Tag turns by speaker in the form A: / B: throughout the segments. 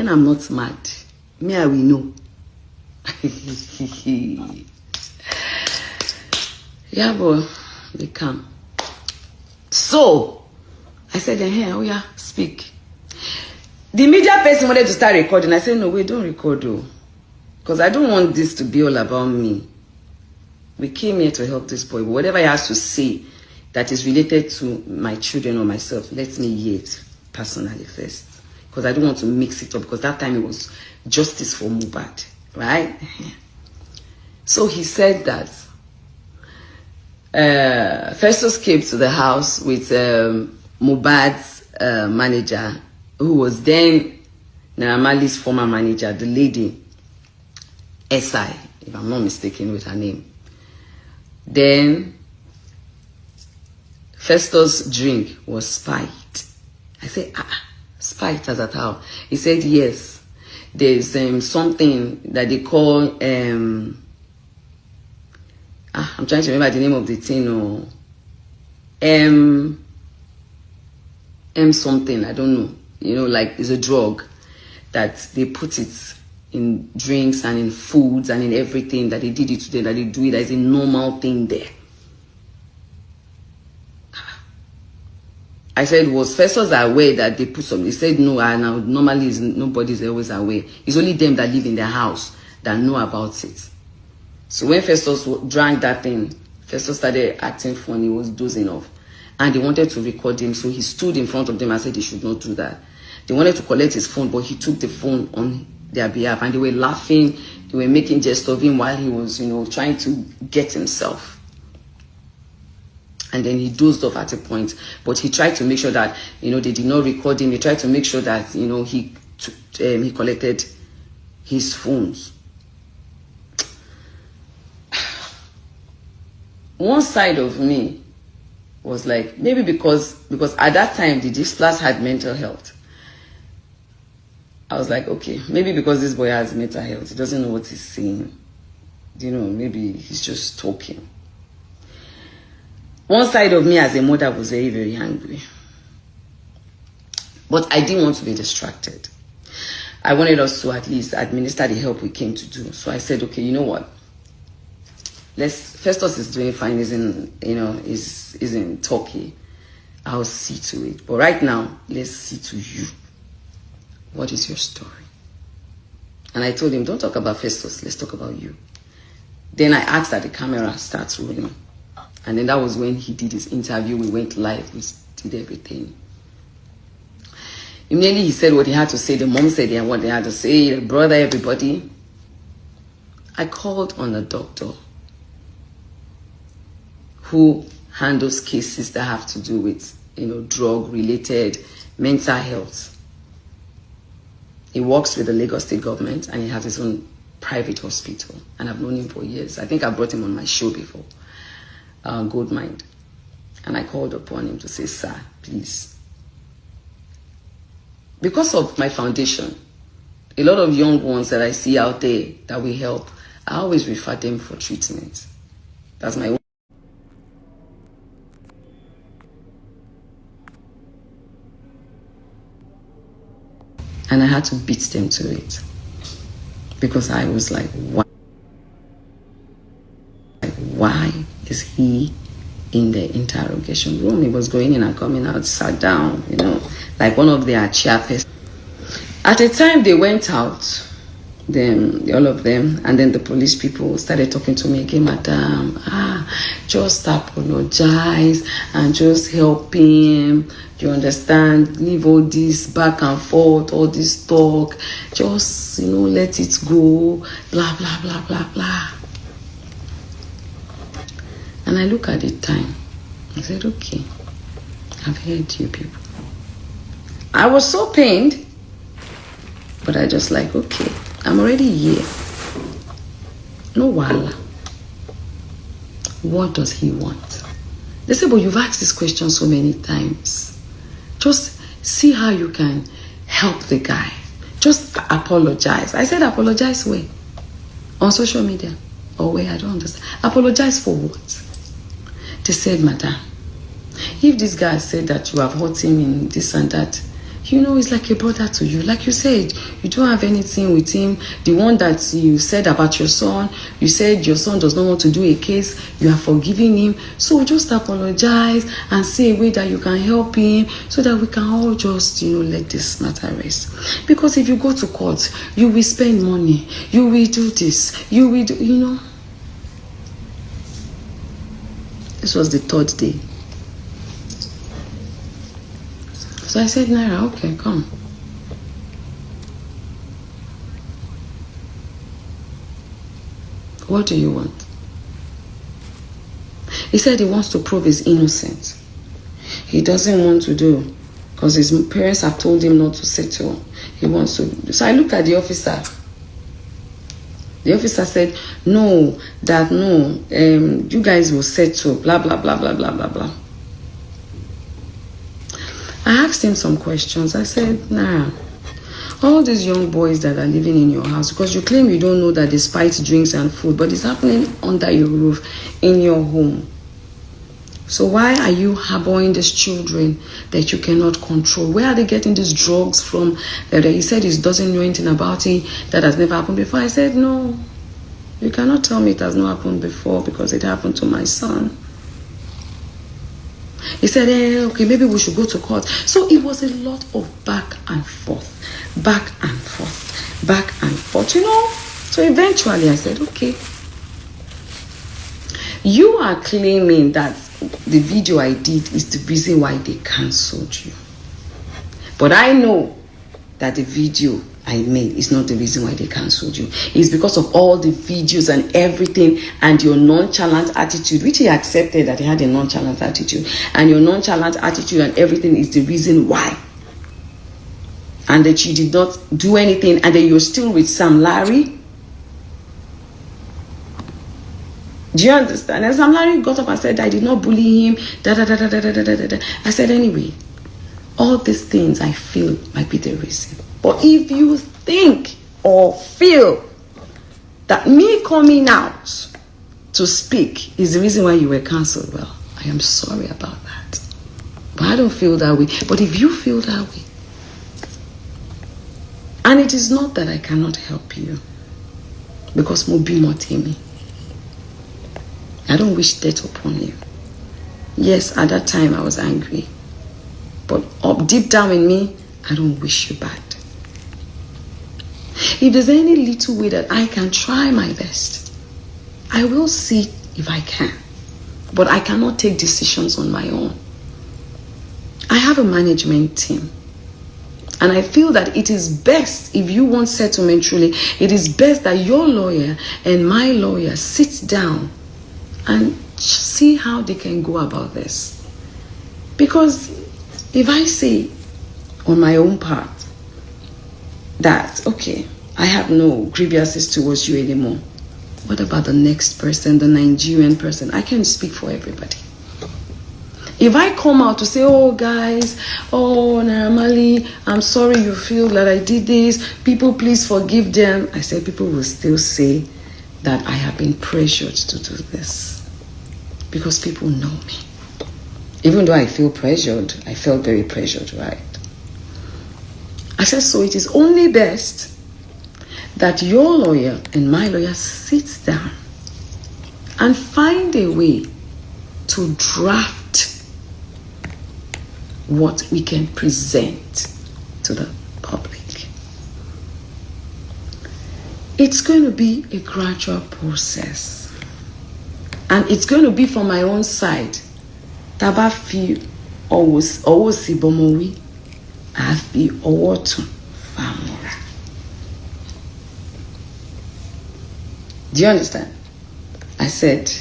A: when I'm not mad, me I will know. Yeah, boy, they come. So I said, hey, oh yeah, speak. The media person wanted to start recording. I said, no, wait, don't record though. Because I don't want this to be all about me. We came here to help this boy. But whatever he has to say that is related to my children or myself, let me hear it personally first. Because I don't want to mix it up. Because that time it was justice for Mohbad. Right? So he said that Festus came to the house with Mohbad's manager, who was then Naira Marley's former manager, the lady, S.I., if I'm not mistaken with her name. Then Festus' drink was spiked. I said, spiked as at how? He said, yes. There's something that they call, I'm trying to remember the name of the thing, or M something, I don't know. You know, like it's a drug that they put it in drinks and in foods and in everything, that they did it today, that they do it as a normal thing there. I said, was Festus aware that they put some? He said, no, now normally nobody's always aware. It's only them that live in their house that know about it. So when Festus drank that thing, Festus started acting funny, was dozing off. And they wanted to record him, so he stood in front of them and said they should not do that. They wanted to collect his phone, but he took the phone on their behalf, and they were laughing, they were making jest of him while he was, you know, trying to get himself. And then he dozed off at a point, but he tried to make sure that, you know, they did not record him. He tried to make sure that, you know, he collected his phones. One side of me was like, maybe because at that time the Displaced had mental health. I was like, okay, maybe because this boy has mental health, he doesn't know what he's saying. You know, maybe he's just talking. One side of me as a mother was very, very angry. But I didn't want to be distracted. I wanted us to at least administer the help we came to do. So I said, okay, you know what? Festus is doing fine, is in Turkey. I'll see to it. But right now, let's see to you. What is your story? And I told him, don't talk about Festus, let's talk about you. Then I asked that the camera starts rolling. And then that was when he did his interview. We went live, we did everything. Immediately he said what he had to say. The mom said what they had to say. The brother, everybody. I called on a doctor who handles cases that have to do with, you know, drug-related mental health. He works with the Lagos State government and he has his own private hospital. And I've known him for years. I think I brought him on my show before, Gold Mind. And I called upon him to say, sir, please. Because of my foundation, a lot of young ones that I see out there that we help, I always refer them for treatment. That's my own. And I had to beat them to it. Because I was like, why is he in the interrogation room? He was going in and coming out, sat down, you know, like one of their chairpersons. At the time they went out, all of them, and then the police people started talking to me again, madam, just apologize and just help him. You understand? Leave all this back and forth, all this talk. Just, you know, let it go. Blah, blah, blah, blah, blah. And I look at the time. I said, okay, I've heard you people. I was so pained, but I just like, okay, I'm already here. No wahala. What does he want? They say, but you've asked this question so many times. Just see how you can help the guy. Just apologize. I said, apologize where? On social media? Or where? I don't understand. Apologize for what? They said, madam, if this guy said that you have hurt him in this and that, you know, he's like a brother to you. Like you said, you don't have anything with him. The one that you said about your son, you said your son does not want to do a case, you are forgiving him. So just apologize and say a way that you can help him so that we can all just, you know, let this matter rest. Because if you go to court, you will spend money, you will do this, you will do, you know. This was the third day. So I said, Naira, okay, come. What do you want? He said he wants to prove he's innocent. He doesn't want to do, because his parents have told him not to settle. He wants to. So I looked at the officer. The officer said, no, you guys will settle, blah, blah, blah, blah, blah, blah, blah. I asked him some questions. I said, nah, all these young boys that are living in your house, because you claim you don't know that they spice drinks and food, but it's happening under your roof, in your home. So why are you harboring these children that you cannot control? Where are they getting these drugs from? That he said he doesn't know anything about it, that has never happened before. I said, no, you cannot tell me it has not happened before, because it happened to my son. He said, okay, maybe we should go to court. So it was a lot of back and forth, you know. So eventually I said, okay, you are claiming that the video I did is the reason why they cancelled you. But I know that the video I made is not the reason why they cancelled you. It's because of all the videos and everything and your nonchalant attitude, which he accepted that he had a nonchalant attitude. And your nonchalant attitude and everything is the reason why. And that you did not do anything, and that you're still with Sam Larry. Do you understand? And Sam Larry got up and said, I did not bully him. I said, anyway, all these things I feel might be the reason. But if you think or feel that me coming out to speak is the reason why you were cancelled, well, I am sorry about that. But I don't feel that way. But if you feel that way, and it is not that I cannot help you, because Mobi Motimi, I don't wish death upon you. Yes, at that time I was angry. But up deep down in me, I don't wish you bad. If there's any little way that I can try my best, I will see if I can. But I cannot take decisions on my own. I have a management team. And I feel that it is best, if you want settlement truly, it is best that your lawyer and my lawyer sit down and see how they can go about this. Because if I say on my own part that, okay, I have no grievances towards you anymore, what about the next person, the Nigerian person? I can't speak for everybody. If I come out to say, oh guys, oh Naramali, I'm sorry you feel that I did this, people please forgive them, I said people will still say that I have been pressured to do this. Because people know me. Even though I feel pressured, I felt very pressured, right? I said, so it is only best that your lawyer and my lawyer sit down and find a way to draft what we can present to the public. It's going to be a gradual process. And it's going to be from my own side. Taba fi owo si bomowi, I fi owo tun famora. Do you understand? I said,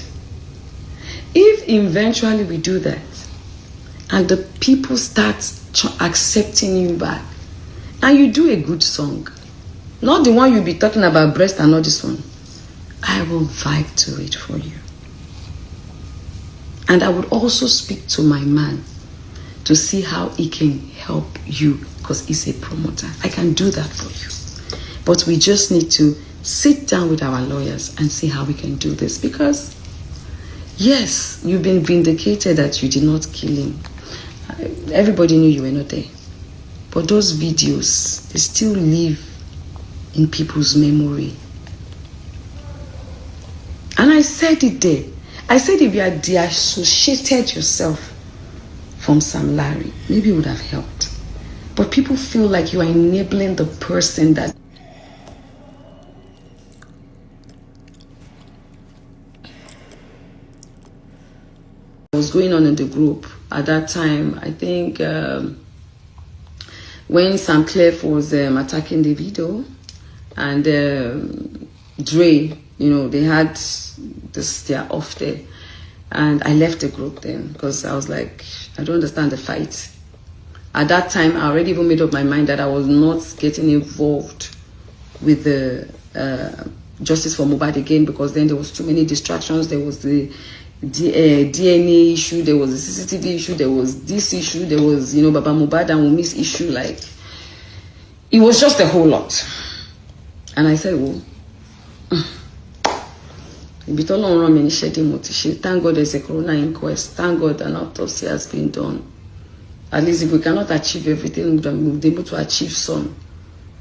A: if eventually we do that, and the people start accepting you back, and you do a good song, not the one you'll be talking about breast and not this one, I will vibe to it for you. And I would also speak to my man to see how he can help you, because he's a promoter. I can do that for you. But we just need to sit down with our lawyers and see how we can do this. Because, yes, you've been vindicated that you did not kill him. Everybody knew you were not there. But those videos, they still live in people's memory. And I said it there. I said if you had deassociated yourself from Sam Larry, maybe it would have helped. But people feel like you are enabling the person that was going on in the group at that time. I think when Sam Clef was attacking davido and Dre, you know, they had this, they're off there. And I left the group then because I was like, I don't understand the fight. At that time, I already even made up my mind that I was not getting involved with the Justice for Mohbad again, because then there was too many distractions. There was the DNA issue, there was the CCTV issue, there was this issue, there was, you know, Baba Mohbad and Wumi's issue. Like, it was just a whole lot. And I said, well, thank God there's a corona inquest. Thank God an autopsy has been done. At least if we cannot achieve everything, we'll be able to achieve some.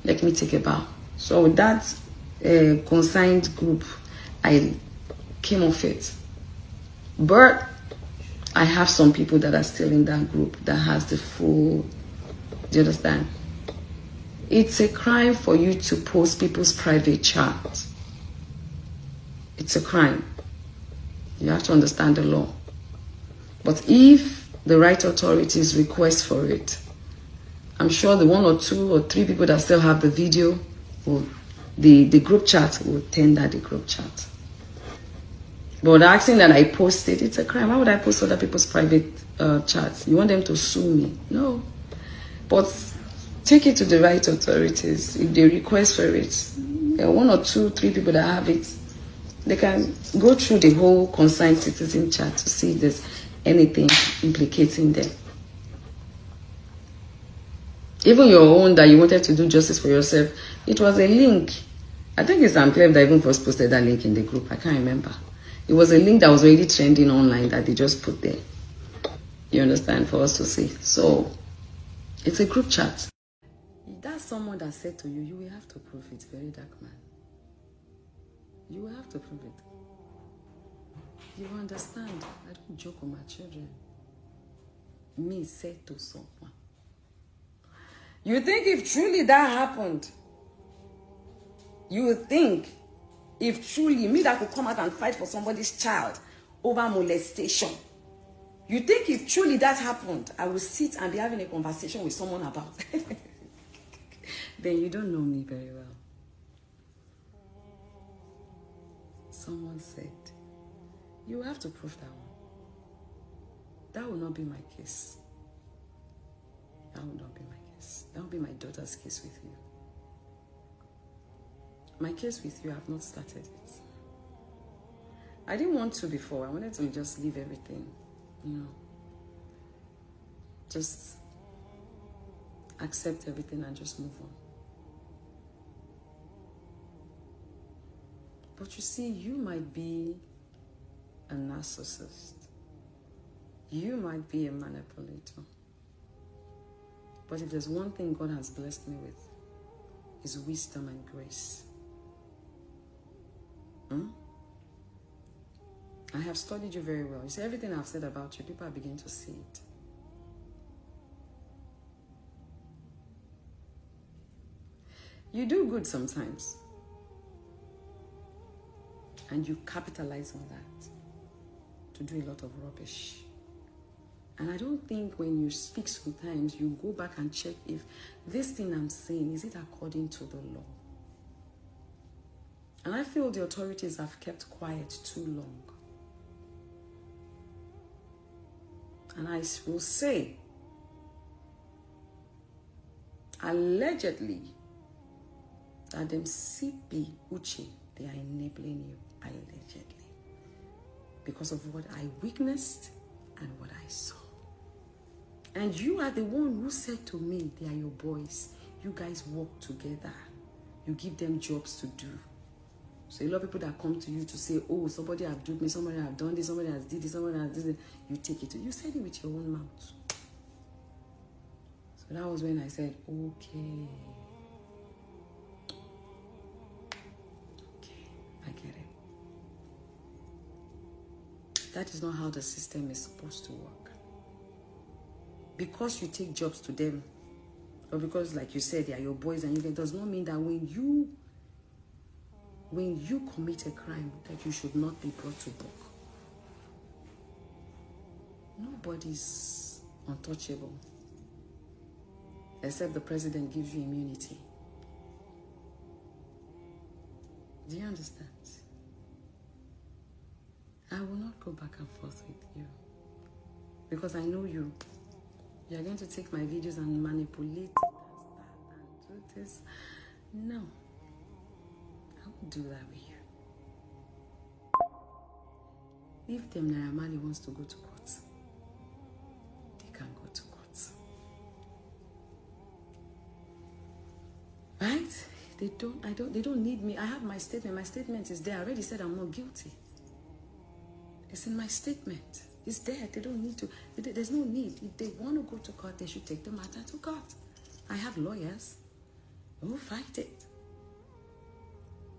A: Let me take a bow. So with that consigned group, I came off it. But I have some people that are still in that group that has the full, do you understand? It's a crime for you to post people's private chat. It's a crime. You have to understand the law. But if the right authorities request for it, I'm sure the 1 or 2 or 3 people that still have the video, will, the group chat will tender the group chat. But asking that I post it, it's a crime. Why would I post other people's private chats? You want them to sue me? No. But take it to the right authorities. If they request for it, there are 1 or 2, 3 people that have it. They can go through the whole concerned citizen chat to see if there's anything implicating them. Even your own that you wanted to do justice for yourself, it was a link. I think it's Unclave that even first posted that link in the group. I can't remember. It was a link that was already trending online that they just put there. You understand? For us to see. So, it's a group chat. That's someone that said to you, you will have to prove it. Very dark man. You will have to prove it. You understand? I don't joke with my children. Me said to someone. You think if truly that happened, you would think if truly me that could come out and fight for somebody's child over molestation, you think if truly that happened, I will sit and be having a conversation with someone about it? Then you don't know me very well. Someone said, you have to prove that one. That will not be my case. That will not be my case. That will be my daughter's case with you. My case with you, I have not started it. I didn't want to before. I wanted to just leave everything, you know. Just accept everything and just move on. But you see, you might be a narcissist. You might be a manipulator. But if there's one thing God has blessed me with, is wisdom and grace. I have studied you very well. You see, everything I've said about you, people are beginning to see it. You do good sometimes. And you capitalize on that to do a lot of rubbish. And I don't think when you speak sometimes, you go back and check if this thing I'm saying, is it according to the law? And I feel the authorities have kept quiet too long. And I will say, allegedly, that them CP Uche, they are enabling you, allegedly. Because of what I witnessed and what I saw. And you are the one who said to me, they are your boys. You guys work together. You give them jobs to do. So a lot of people that come to you to say, oh, somebody have duped me, somebody have done this, somebody has did this, somebody has did this. You take it. You said it with your own mouth. So So that was when I said, okay. Okay, I get it. That is not how the system is supposed to work. Because you take jobs to them, or because, like you said, they are your boys and it does not mean that when you commit a crime, that you should not be brought to book. Nobody's untouchable. Except the president gives you immunity. Do you understand? I will not go back and forth with you. Because I know you. You're going to take my videos and manipulate it and do this. No. I won't do that with you. If them Naira Marley wants to go to court, they can go to court. Right? They don't need me. I have my statement. My statement is there. I already said I'm not guilty. It's in my statement. It's there. They don't need to. There's no need. If they want to go to court, they should take the matter to court. I have lawyers. We'll fight it.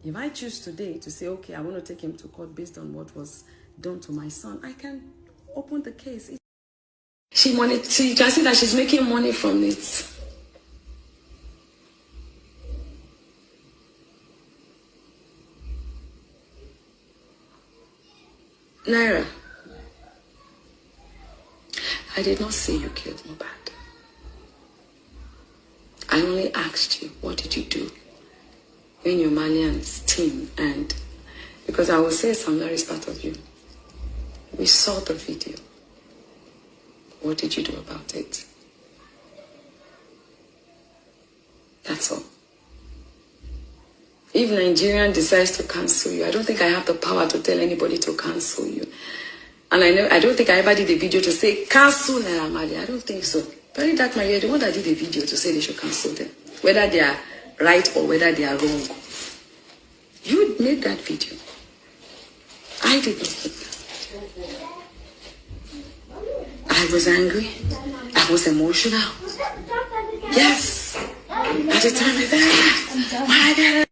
A: If I choose today to say, okay, I want to take him to court based on what was done to my son, I can open the case. You can see that she's making money from it. Naira, I did not say you killed Mohbad. I only asked you, what did you do when your Malian's team, and because I will say some very part of you, we saw the video. What did you do about it? That's all. If Nigerian decides to cancel you, I don't think I have the power to tell anybody to cancel you. And I don't think I ever did a video to say, cancel Naira Marley. I don't think so. Very that my the one that did a video to say they should cancel them. Whether they are right or whether they are wrong. You made that video. I did not make that video. I was angry. I was emotional. Yes. At the time of that, why I got it.